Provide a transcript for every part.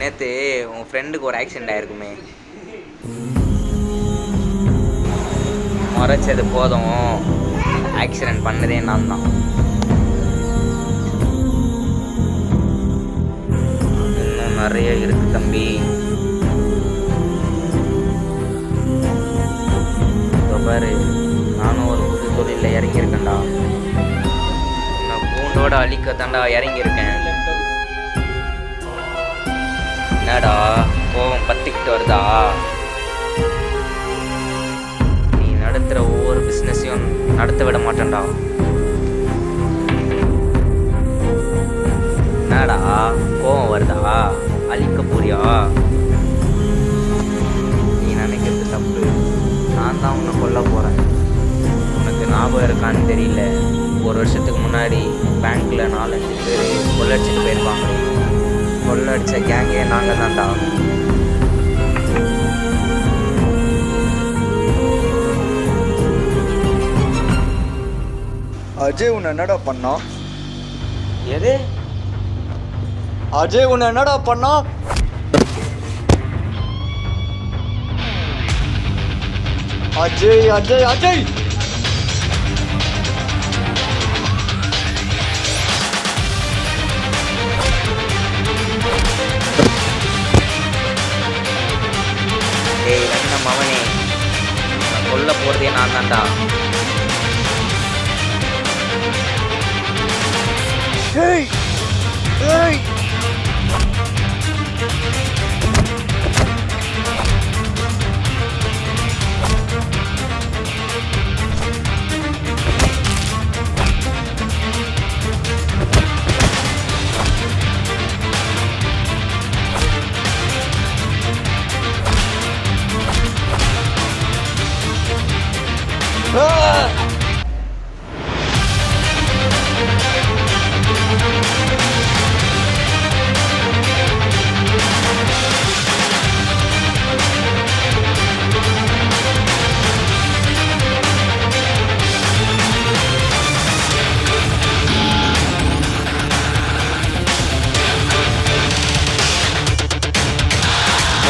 நேற்று உன் ஃப்ரெண்டுக்கு ஒரு ஆக்சிடெண்ட் ஆகிருக்குமே, முறைச்சது போதும், ஆக்சிடெண்ட் பண்ணதே நான் தான். இன்னும் நிறைய இருக்கு தம்பி. பாரு, நானும் ஒரு புது தொழிலில் இறங்கியிருக்கேன்டா. நான் பூண்டோட அழிக்கத்தாண்டா இறங்கியிருக்கேன். என்னடா கோவம் பத்திக்கிட்டு வருதா? நீ நடத்துகிற ஒவ்வொரு பிஸ்னஸையும் நடத்த விட மாட்டேன்டா. என்னடா கோவம் வருதா? அழிக்க போறியா? நீ நினைக்கிறது தப்பு. நான் தான் உன்னை கொல்ல போகிறேன். உனக்கு ஞாபகம் இருக்கான்னு தெரியல, ஒரு வருஷத்துக்கு முன்னாடி பேங்க்கில் 4-5 பேர் கொள்ளடிச்சிட்டு போயிருப்பாங்க. கொள்ளடிச்ச கேங்கே நாங்கள் தான்டா. அஜய் உன்னை என்னடா பண்ணா? எது? அஜய் உன்னை என்னடா பண்ணா? அஜய் அஜய் அஜய் ஏய் என்ன மவனே, நான் கொல்ல போகிறதே நான் தான்டா. ஏய் ஏய்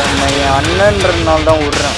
என்னை அண்ணன்றதுனால தான் விடுறேன்.